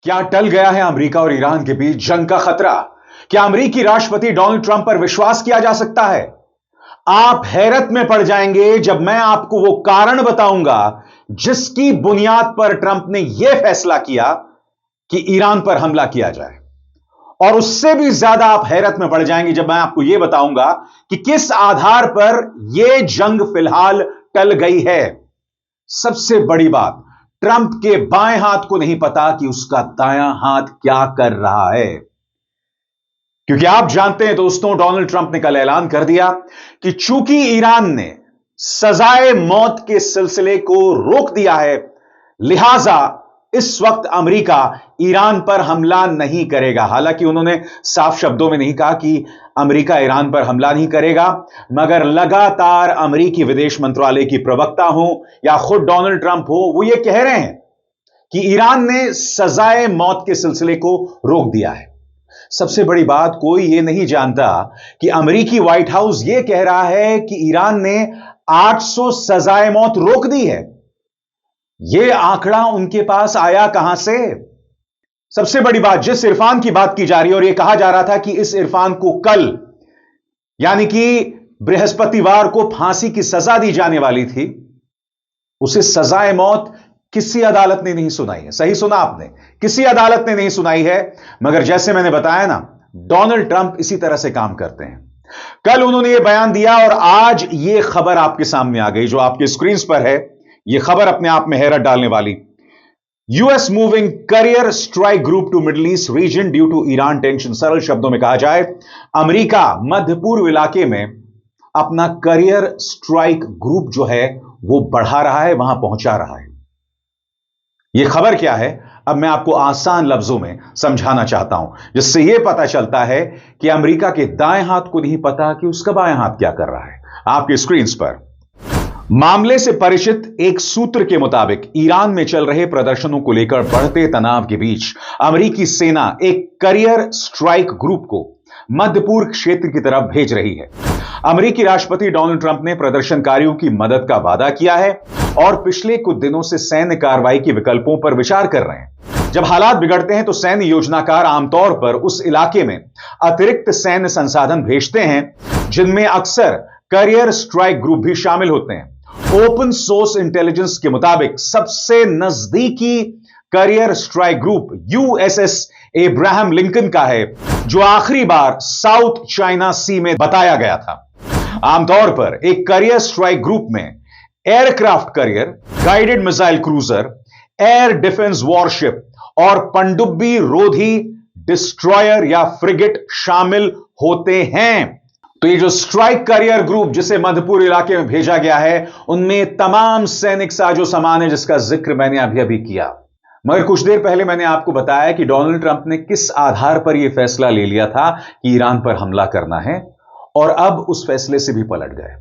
क्या टल गया है अमेरिका और ईरान के बीच जंग का खतरा? क्या अमेरिकी राष्ट्रपति डोनाल्ड ट्रंप पर विश्वास किया जा सकता है? आप हैरत में पड़ जाएंगे जब मैं आपको वो कारण बताऊंगा जिसकी बुनियाद पर ट्रंप ने यह फैसला किया कि ईरान पर हमला किया जाए। और उससे भी ज्यादा आप हैरत में पड़ जाएंगे जब मैं आपको यह बताऊंगा कि किस आधार पर यह जंग फिलहाल टल गई है। सबसे बड़ी बात, ट्रंप के बाएं हाथ को नहीं पता कि उसका दायां हाथ क्या कर रहा है। क्योंकि आप जानते हैं दोस्तों, डोनाल्ड ट्रंप ने कल ऐलान कर दिया कि चूंकि ईरान ने सजाए मौत के सिलसिले को रोक दिया है, लिहाजा इस वक्त अमेरिका ईरान पर हमला नहीं करेगा। हालांकि उन्होंने साफ शब्दों में नहीं कहा कि अमेरिका ईरान पर हमला नहीं करेगा, मगर लगातार अमेरिकी विदेश मंत्रालय की प्रवक्ता हो या खुद डोनाल्ड ट्रंप हो, वो ये कह रहे हैं कि ईरान ने सजाए मौत के सिलसिले को रोक दिया है। सबसे बड़ी बात, कोई ये नहीं जानता कि अमेरिकी व्हाइट हाउस ये कह रहा है कि ईरान ने 800 सजाए मौत रोक दी है। यह आंकड़ा उनके पास आया कहां से? सबसे बड़ी बात, जिस इरफान की बात की जा रही है और यह कहा जा रहा था कि इस इरफान को कल यानी कि बृहस्पतिवार को फांसी की सजा दी जाने वाली थी, उसे सजाए मौत किसी अदालत ने नहीं सुनाई है। सही सुना आपने, किसी अदालत ने नहीं सुनाई है। मगर जैसे मैंने बताया ना, डोनाल्ड ट्रंप इसी तरह से काम करते हैं। कल उन्होंने यह बयान दिया और आज यह खबर आपके सामने आ गई जो आपके स्क्रीन पर है। यह खबर अपने आप में हैरत डालने वाली। US moving carrier strike group to Middle East region due to Iran tension. सरल शब्दों में कहा जाए, अमेरिका मध्य पूर्व इलाके में अपना करियर स्ट्राइक ग्रुप जो है वो बढ़ा रहा है, वहां पहुंचा रहा है। यह खबर क्या है, अब मैं आपको आसान लफ्जों में समझाना चाहता हूं, जिससे यह पता चलता है कि अमेरिका के दाएं हाथ को नहीं पता कि उसका बाएं हाथ क्या कर रहा है। आपके स्क्रीन पर मामले से परिचित एक सूत्र के मुताबिक ईरान में चल रहे प्रदर्शनों को लेकर बढ़ते तनाव के बीच अमेरिकी सेना एक करियर स्ट्राइक ग्रुप को मध्य पूर्व क्षेत्र की तरफ भेज रही है। अमेरिकी राष्ट्रपति डोनाल्ड ट्रंप ने प्रदर्शनकारियों की मदद का वादा किया है और पिछले कुछ दिनों से सैन्य कार्रवाई के विकल्पों पर विचार कर रहे हैं। जब हालात बिगड़ते हैं तो सैन्य योजनाकार आमतौर पर उस इलाके में अतिरिक्त सैन्य संसाधन भेजते हैं, जिनमें अक्सर करियर स्ट्राइक ग्रुप भी शामिल होते हैं। ओपन सोर्स इंटेलिजेंस के मुताबिक सबसे नजदीकी career strike group USS Abraham Lincoln का है, जो आखिरी बार साउथ चाइना सी में बताया गया था। आमतौर पर एक करियर स्ट्राइक ग्रुप में aircraft carrier, guided missile cruiser, air defence worship और पनडुब्बी रोधी डिस्ट्रॉयर या फ्रिगेट शामिल होते हैं। तो ये जो स्ट्राइक करियर ग्रुप जिसे मध्यपूर्व इलाके में भेजा गया है, उनमें तमाम सैनिक साजो सामान है, जिसका जिक्र मैंने अभी अभी किया। मगर कुछ देर पहले मैंने आपको बताया कि डोनाल्ड ट्रंप ने किस आधार पर यह फैसला ले लिया था कि ईरान पर हमला करना है, और अब उस फैसले से भी पलट गए।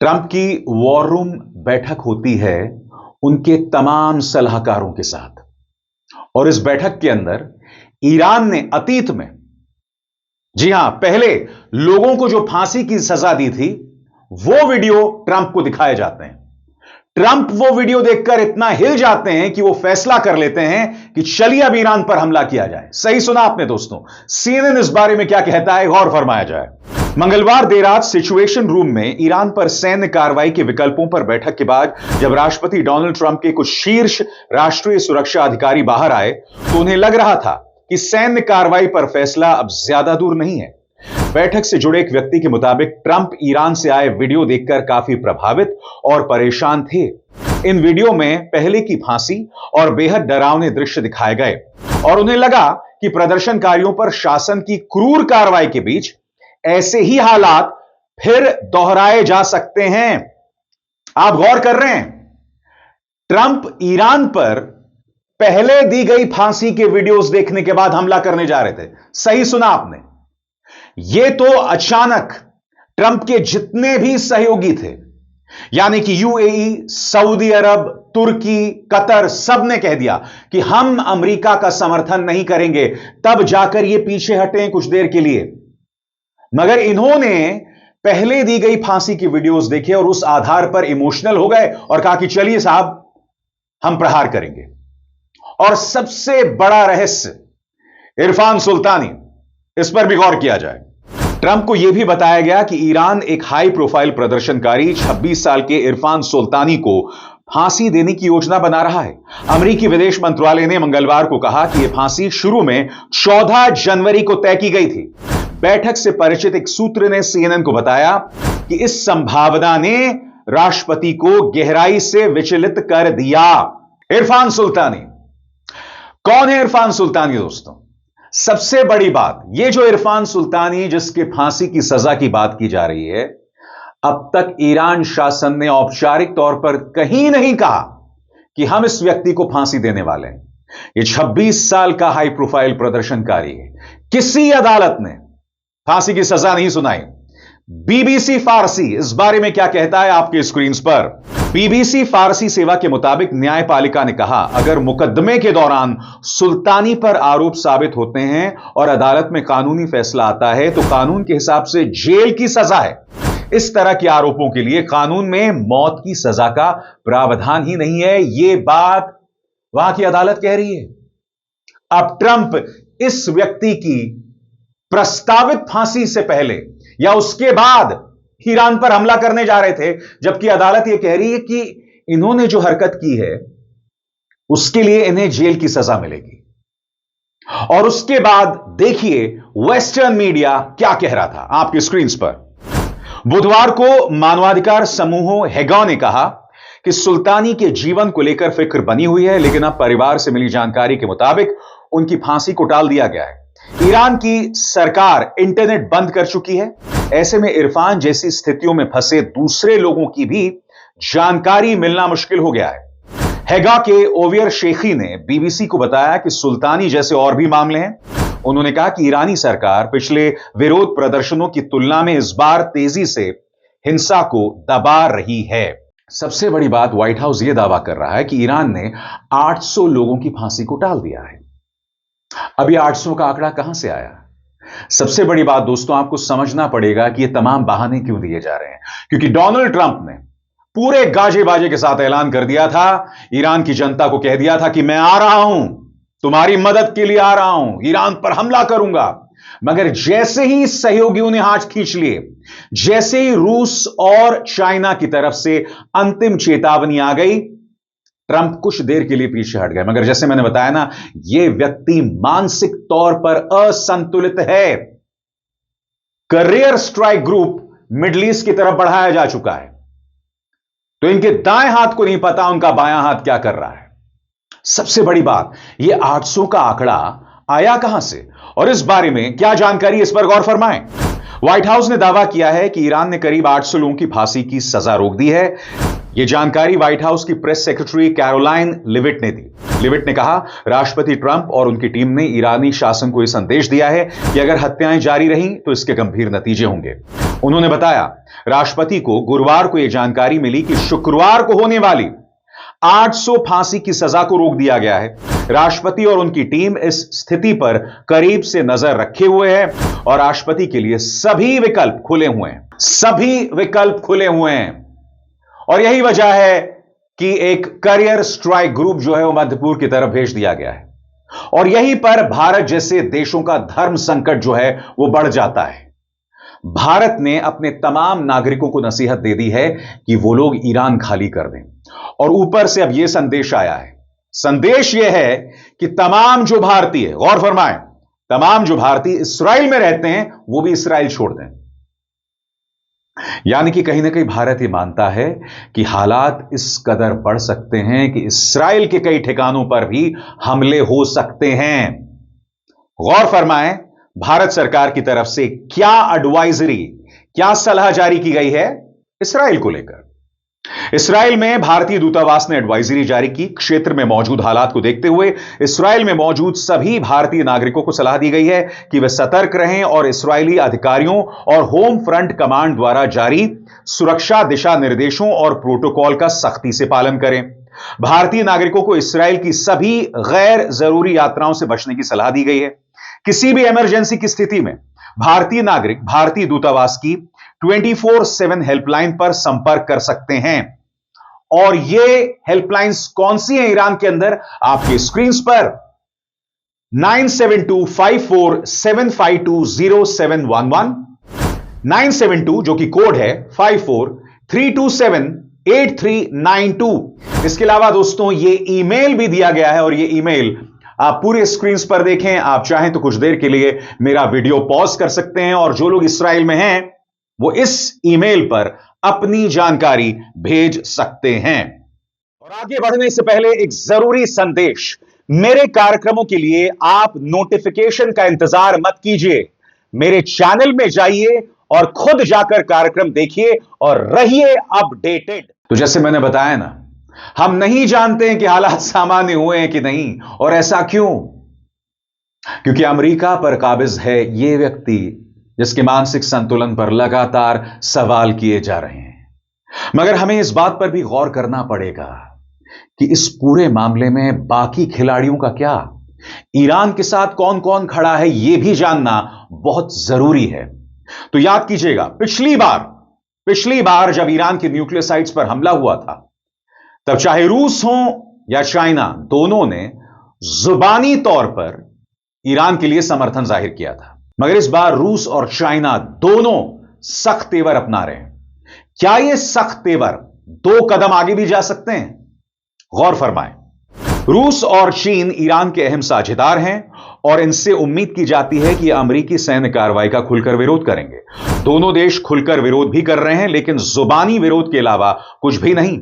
ट्रंप की वॉर रूम बैठक होती है उनके तमाम सलाहकारों के साथ, और इस बैठक के अंदर ईरान ने अतीत में, जी हां, पहले लोगों को जो फांसी की सजा दी थी, वो वीडियो ट्रंप को दिखाए जाते हैं। ट्रंप वो वीडियो देखकर इतना हिल जाते हैं कि वो फैसला कर लेते हैं कि चलिए अब ईरान पर हमला किया जाए। सही सुना आपने दोस्तों। सीएनएन इस बारे में क्या कहता है, गौर फरमाया जाए। मंगलवार देर रात सिचुएशन रूम में ईरान पर सैन्य कार्रवाई के विकल्पों पर बैठक के बाद जब राष्ट्रपति डोनाल्ड ट्रंप के कुछ शीर्ष राष्ट्रीय सुरक्षा अधिकारी बाहर आए, तो उन्हें लग रहा था कि सैन्य कार्रवाई पर फैसला अब ज्यादा दूर नहीं है। बैठक से जुड़े एक व्यक्ति के मुताबिक ट्रंप ईरान से आए वीडियो देखकर काफी प्रभावित और परेशान थे। इन वीडियो में पहले की फांसी और बेहद डरावने दृश्य दिखाए गए, और उन्हें लगा कि प्रदर्शनकारियों पर शासन की क्रूर कार्रवाई के बीच ऐसे ही हालात फिर दोहराए जा सकते हैं। आप गौर कर रहे हैं, ट्रंप ईरान पर पहले दी गई फांसी के वीडियोस देखने के बाद हमला करने जा रहे थे। सही सुना आपने। यह तो अचानक ट्रंप के जितने भी सहयोगी थे, यानी कि यूएई, सऊदी अरब, तुर्की, कतर, सब ने कह दिया कि हम अमेरिका का समर्थन नहीं करेंगे। तब जाकर ये पीछे हटे कुछ देर के लिए। मगर इन्होंने पहले दी गई फांसी की वीडियोस देखे और उस आधार पर इमोशनल हो गए और कहा कि चलिए साहब, हम प्रहार करेंगे। और सबसे बड़ा रहस्य इरफान सुल्तानी, इस पर भी गौर किया जाए। ट्रंप को यह भी बताया गया कि ईरान एक हाई प्रोफाइल प्रदर्शनकारी 26 साल के इरफान सुल्तानी को फांसी देने की योजना बना रहा है। अमेरिकी विदेश मंत्रालय ने मंगलवार को कहा कि यह फांसी शुरू में 14 जनवरी को तय की गई थी। बैठक से परिचित एक सूत्र ने सीएनएन को बताया कि इस संभावना ने राष्ट्रपति को गहराई से विचलित कर दिया। इरफान सुल्तानी कौन है? इरफान सुल्तानी दोस्तों, सबसे बड़ी बात, यह जो इरफान सुल्तानी जिसके फांसी की सजा की बात की जा रही है, अब तक ईरान शासन ने औपचारिक तौर पर कहीं नहीं कहा कि हम इस व्यक्ति को फांसी देने वाले हैं। यह 26 साल का हाई प्रोफाइल प्रदर्शनकारी है। किसी अदालत ने फांसी की सजा नहीं सुनाई। बीबीसी फारसी इस बारे में क्या कहता है आपके स्क्रीन पर। बीबीसी फारसी सेवा के मुताबिक न्यायपालिका ने कहा, अगर मुकदमे के दौरान सुल्तानी पर आरोप साबित होते हैं और अदालत में कानूनी फैसला आता है तो कानून के हिसाब से जेल की सजा है। इस तरह के आरोपों के लिए कानून में मौत की सजा का प्रावधान ही नहीं है। यह बात वहां की अदालत कह रही है। अब ट्रंप इस व्यक्ति की प्रस्तावित फांसी से पहले या उसके बाद ईरान पर हमला करने जा रहे थे, जबकि अदालत यह कह रही है कि इन्होंने जो हरकत की है उसके लिए इन्हें जेल की सजा मिलेगी। और उसके बाद देखिए वेस्टर्न मीडिया क्या कह रहा था आपकी स्क्रीन पर। बुधवार को मानवाधिकार समूहों हेगा ने कहा कि सुल्तानी के जीवन को लेकर फिक्र बनी हुई है, लेकिन अब परिवार से मिली जानकारी के मुताबिक उनकी फांसी को टाल दिया गया है। ईरान की सरकार इंटरनेट बंद कर चुकी है। ऐसे में इरफान जैसी स्थितियों में फंसे दूसरे लोगों की भी जानकारी मिलना मुश्किल हो गया है। हेगा के ओवियर शेखी ने बीबीसी को बताया कि सुल्तानी जैसे और भी मामले हैं। उन्होंने कहा कि ईरानी सरकार पिछले विरोध प्रदर्शनों की तुलना में इस बार तेजी से हिंसा को दबा रही है। सबसे बड़ी बात, व्हाइट हाउस यह दावा कर रहा है कि ईरान ने 800 लोगों की फांसी को टाल दिया है। अब यह 800 का आंकड़ा कहां से आया? सबसे बड़ी बात दोस्तों, आपको समझना पड़ेगा कि ये तमाम बहाने क्यों दिए जा रहे हैं। क्योंकि डोनाल्ड ट्रंप ने पूरे गाजे बाजे के साथ ऐलान कर दिया था, ईरान की जनता को कह दिया था कि मैं आ रहा हूं, तुम्हारी मदद के लिए आ रहा हूं, ईरान पर हमला करूंगा। मगर जैसे ही सहयोगियों ने हाथ खींच लिए, जैसे ही रूस और चाइना की तरफ से अंतिम चेतावनी आ गई, ट्रंप कुछ देर के लिए पीछे हट गए। मगर जैसे मैंने बताया ना, यह व्यक्ति मानसिक तौर पर असंतुलित है। Career strike group middle east की तरफ बढ़ाया जा चुका है, तो इनके दाएं हाथ को नहीं पता उनका बायां हाथ क्या कर रहा है। सबसे बड़ी बात, यह 800 का आंकड़ा आया कहां से और इस बारे में क्या जानकारी, इस पर गौर फरमाएं। व्हाइट हाउस ने दावा किया है कि ईरान ने करीब 800 लोगों की फांसी की सजा रोक दी है। यह जानकारी व्हाइट हाउस की प्रेस सेक्रेटरी कैरोलाइन लिविट ने दी। लिविट ने कहा, राष्ट्रपति ट्रंप और उनकी टीम ने ईरानी शासन को यह संदेश दिया है कि अगर हत्याएं जारी रहीं तो इसके गंभीर नतीजे होंगे। उन्होंने बताया, राष्ट्रपति को गुरुवार को यह जानकारी मिली कि शुक्रवार को होने वाली 800 फांसी की सजा को रोक दिया गया है। राष्ट्रपति और उनकी टीम इस स्थिति पर करीब से नजर रखे हुए है और राष्ट्रपति के लिए सभी विकल्प खुले हुए हैं। सभी विकल्प खुले हुए हैं और यही वजह है कि एक करियर स्ट्राइक ग्रुप जो है वो मध्य पूर्व की तरफ भेज दिया गया है और यहीं पर भारत जैसे देशों का धर्म संकट जो है वो बढ़ जाता है। भारत ने अपने तमाम नागरिकों को नसीहत दे दी है कि वो लोग ईरान खाली कर दें और ऊपर से अब यह संदेश आया है। संदेश यह है कि तमाम जो भारतीय, गौर फरमाएं, तमाम जो भारतीय इस्राएल में रहते हैं वो भी इस्राएल छोड़ दें। यानी कि कहीं ना कहीं भारत ये मानता है कि हालात इस कदर बढ़ सकते हैं कि इस्राएल के कई ठिकानों पर भी हमले हो सकते हैं। गौर फरमाएं, भारत सरकार की तरफ से क्या एडवाइजरी, क्या सलाह जारी की गई है इस्राएल को लेकर। इस्राएल में भारतीय दूतावास ने एडवाइजरी जारी की। क्षेत्र में मौजूद हालात को देखते हुए इस्राएल में मौजूद सभी भारतीय नागरिकों को सलाह दी गई है कि वे सतर्क रहें और इस्राएली अधिकारियों और होम फ्रंट कमांड द्वारा जारी सुरक्षा दिशा निर्देशों और प्रोटोकॉल का सख्ती से पालन करें। भारतीय नागरिकों को इस्राएल की सभी गैर जरूरी यात्राओं से बचने की सलाह दी गई है। किसी भी इमरजेंसी की स्थिति में भारतीय नागरिक भारतीय दूतावास की 24/7 हेल्पलाइन पर संपर्क कर सकते हैं और ये हेल्पलाइंस कौन सी हैं ईरान के अंदर? आपके स्क्रीन पर 972547520711, 972 जो कि कोड है 5432783392। इसके अलावा दोस्तों ये ईमेल भी दिया गया है और ये ईमेल आप पूरे स्क्रीन पर देखें। आप चाहें तो कुछ देर के लिए मेरा वीडियो पॉज कर सकते हैं और जो लोग इस्राएल में हैं वो इस ईमेल पर अपनी जानकारी भेज सकते हैं। और आगे बढ़ने से पहले एक जरूरी संदेश, मेरे कार्यक्रमों के लिए आप नोटिफिकेशन का इंतजार मत कीजिए। मेरे चैनल में जाइए और खुद जाकर कार्यक्रम देखिए और रहिए अपडेटेड। तो जैसे मैंने बताया ना, हम नहीं जानते हैं कि हालात सामान्य हुए हैं कि नहीं, और ऐसा क्यों? क्योंकि अमेरिका पर काबिज है यह व्यक्ति जिसके मानसिक संतुलन पर लगातार सवाल किए जा रहे हैं। मगर हमें इस बात पर भी गौर करना पड़ेगा कि इस पूरे मामले में बाकी खिलाड़ियों का क्या, ईरान के साथ कौन कौन खड़ा है, यह भी जानना बहुत जरूरी है। तो याद कीजिएगा, पिछली बार जब ईरान के न्यूक्लियर साइट्स पर हमला हुआ था, तब चाहे रूस हो या चाइना, दोनों ने जुबानी तौर पर ईरान के लिए समर्थन जाहिर किया था। मगर इस बार रूस और चाइना दोनों सख्त तेवर अपना रहे हैं। क्या ये सख्त तेवर 2 कदम आगे भी जा सकते हैं? गौर फरमाएं, रूस और चीन ईरान के अहम साझेदार हैं और इनसे उम्मीद की जाती है कि अमेरिकी सैन्य कार्रवाई का खुलकर विरोध करेंगे। दोनों देश खुलकर विरोध भी कर रहे हैं, लेकिन जुबानी विरोध के अलावा कुछ भी नहीं।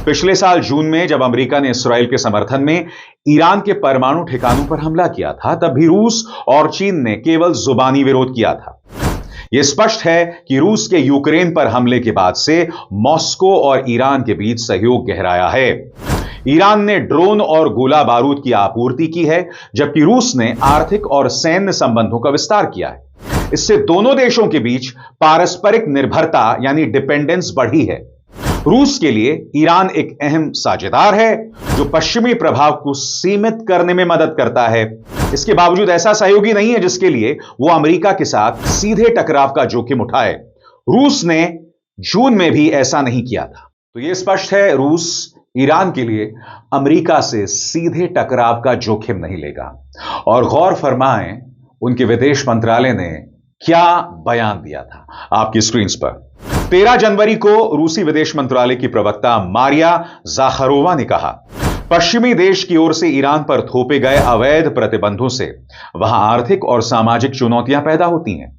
पिछले साल जून में जब अमेरिका ने इस्राएल के समर्थन में ईरान के परमाणु ठिकानों पर हमला किया था, तब भी रूस और चीन ने केवल जुबानी विरोध किया था। यह स्पष्ट है कि रूस के यूक्रेन पर हमले के बाद से मॉस्को और ईरान के बीच सहयोग गहराया है। ईरान ने ड्रोन और गोला बारूद की आपूर्ति की है, जबकि रूस ने आर्थिक और सैन्य संबंधों का विस्तार किया है। इससे दोनों देशों के बीच पारस्परिक निर्भरता यानी डिपेंडेंस बढ़ी है। रूस के लिए ईरान एक अहम साझेदार है जो पश्चिमी प्रभाव को सीमित करने में मदद करता है। इसके बावजूद ऐसा सहयोगी नहीं है जिसके लिए वो अमेरिका के साथ सीधे टकराव का जोखिम उठाए। रूस ने जून में भी ऐसा नहीं किया था। तो यह स्पष्ट है, रूस ईरान के लिए अमेरिका से सीधे टकराव का जोखिम नहीं लेगा। और गौर फरमाएं, उनके विदेश मंत्रालय ने क्या बयान दिया था आपकी स्क्रीन पर। 13 जनवरी को रूसी विदेश मंत्रालय की प्रवक्ता मारिया जाखरोवा ने कहा, पश्चिमी देश की ओर से ईरान पर थोपे गए अवैध प्रतिबंधों से वहां आर्थिक और सामाजिक चुनौतियां पैदा होती हैं।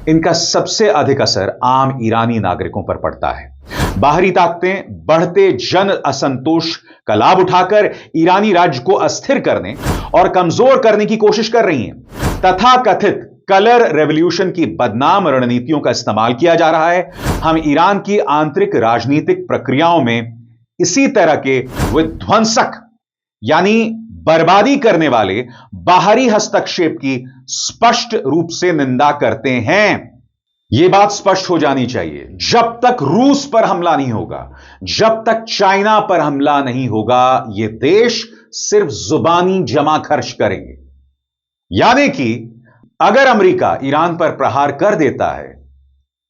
इनका सबसे अधिक असर आम ईरानी नागरिकों पर पड़ता है। बाहरी ताकतें बढ़ते जन असंतोष का लाभ उठाकर ईरानी राज्य को अस्थिर करने और कमजोर करने की कोशिश कर रही हैं। तथाकथित कलर रेवोल्यूशन की बदनाम रणनीतियों का इस्तेमाल किया जा रहा है। हम ईरान की आंतरिक राजनीतिक प्रक्रियाओं में इसी तरह के विध्वंसक यानी बर्बादी करने वाले बाहरी हस्तक्षेप की स्पष्ट रूप से निंदा करते हैं। यह बात स्पष्ट हो जानी चाहिए, जब तक रूस पर हमला नहीं होगा, जब तक चाइना पर हमला नहीं होगा, ये देश सिर्फ जुबानी जमा खर्च करेंगे। यानी कि अगर अमेरिका ईरान पर प्रहार कर देता है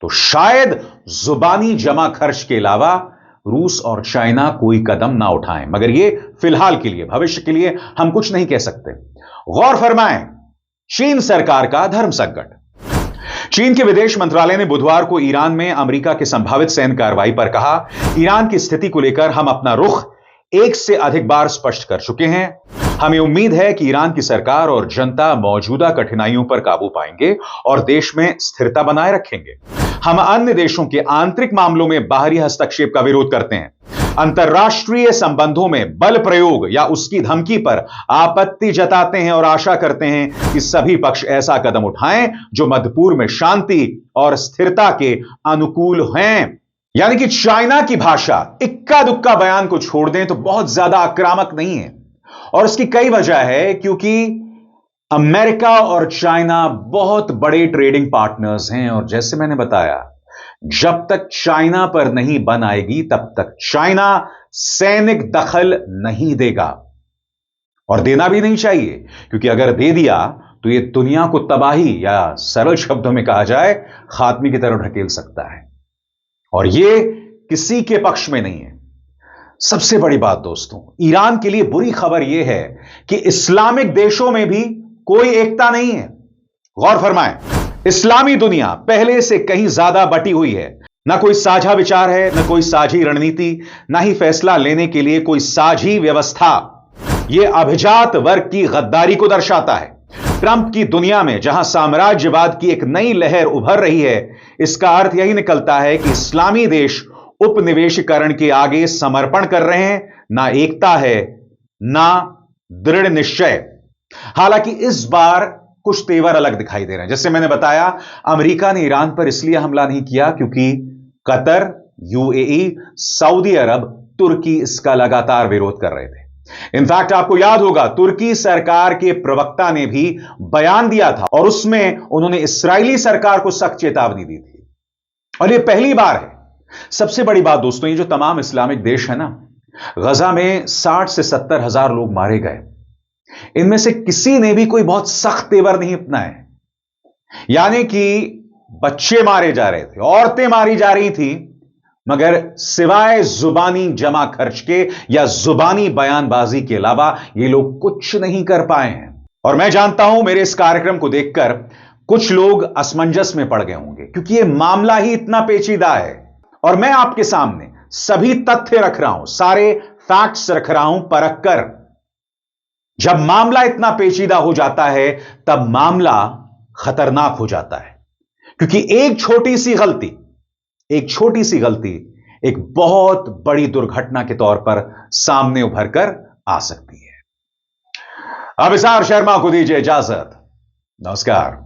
तो शायद जुबानी जमा खर्च के अलावा रूस और चाइना कोई कदम ना उठाएं। मगर यह फिलहाल के लिए, भविष्य के लिए हम कुछ नहीं कह सकते। गौर फरमाएं, चीन सरकार का धर्म संकट। चीन के विदेश मंत्रालय ने बुधवार को ईरान में अमेरिका की संभावित सैन्य कार्रवाई पर कहा, ईरान की स्थिति को लेकर हम अपना रुख एक से अधिक बार स्पष्ट कर चुके हैं। हमें उम्मीद है कि ईरान की सरकार और जनता मौजूदा कठिनाइयों पर काबू पाएंगे और देश में स्थिरता बनाए रखेंगे। हम अन्य देशों के आंतरिक मामलों में बाहरी हस्तक्षेप का विरोध करते हैं। अंतर्राष्ट्रीय संबंधों में बल प्रयोग या उसकी धमकी पर आपत्ति जताते हैं और आशा करते हैं कि सभी पक्ष ऐसा कदम उठाएं जो मध्य पूर्व में शांति और स्थिरता के अनुकूल हैं। यानी कि चाइना की भाषा, इक्का दुक्का बयान को छोड़ दें तो बहुत ज्यादा आक्रामक नहीं है। और इसकी कई वजह है, क्योंकि अमेरिका और चाइना बहुत बड़े ट्रेडिंग पार्टनर्स हैं और जैसे मैंने बताया, जब तक चाइना पर नहीं बन आएगी तब तक चाइना सैनिक दखल नहीं देगा और देना भी नहीं चाहिए, क्योंकि अगर दे दिया तो यह दुनिया को तबाही या सरल शब्दों में कहा जाए खात्मे की तरफ ढकेल सकता है और यह किसी के पक्ष में नहीं है। सबसे बड़ी बात दोस्तों, ईरान के लिए बुरी खबर यह है कि इस्लामिक देशों में भी कोई एकता नहीं है। गौर फरमाएं, इस्लामी दुनिया पहले से कहीं ज्यादा बटी हुई है। ना कोई साझा विचार है, ना कोई साझी रणनीति, ना ही फैसला लेने के लिए कोई साझी व्यवस्था। यह अभिजात वर्ग की गद्दारी को दर्शाता है। ट्रंप की दुनिया में जहां साम्राज्यवाद की एक नई लहर उभर रही है, इसका अर्थ यही निकलता है कि इस्लामी देश उपनिवेशीकरण के आगे समर्पण कर रहे हैं। ना एकता है, ना दृढ़ निश्चय। हालांकि इस बार कुछ तेवर अलग दिखाई दे रहे हैं। जैसे मैंने बताया, अमेरिका ने ईरान पर इसलिए हमला नहीं किया क्योंकि कतर, यूएई, सऊदी अरब, तुर्की इसका लगातार विरोध कर रहे थे। इनफैक्ट आपको याद होगा, तुर्की सरकार के प्रवक्ता ने भी बयान दिया था और उसमें उन्होंने इस्राएली सरकार को सख्त चेतावनी दी थी। और यह पहली बार है। सबसे बड़ी बात दोस्तों, ये जो तमाम इस्लामिक देश है ना, गजा में 60 से 70 हजार लोग मारे गए। इनमें से किसी ने भी कोई बहुत सख्त तेवर नहीं अपनाए। यानी कि बच्चे मारे जा रहे थे, औरतें मारी जा रही थी, मगर सिवाय जुबानी जमा खर्च के या जुबानी बयानबाजी के अलावा ये लोग कुछ नहीं कर पाए हैं। और मैं जानता हूं, मेरे इस कार्यक्रम को देखकर कुछ लोग असमंजस में पड़ गए होंगे, क्योंकि यह मामला ही इतना पेचीदा है। और मैं आपके सामने सभी तथ्य रख रहा हूं, सारे फैक्ट्स रख रहा हूं परख कर। जब मामला इतना पेचीदा हो जाता है, तब मामला खतरनाक हो जाता है, क्योंकि एक छोटी सी गलती एक बहुत बड़ी दुर्घटना के तौर पर सामने उभर कर आ सकती है। अब इसार शर्मा को दीजिए इजाजत। नमस्कार।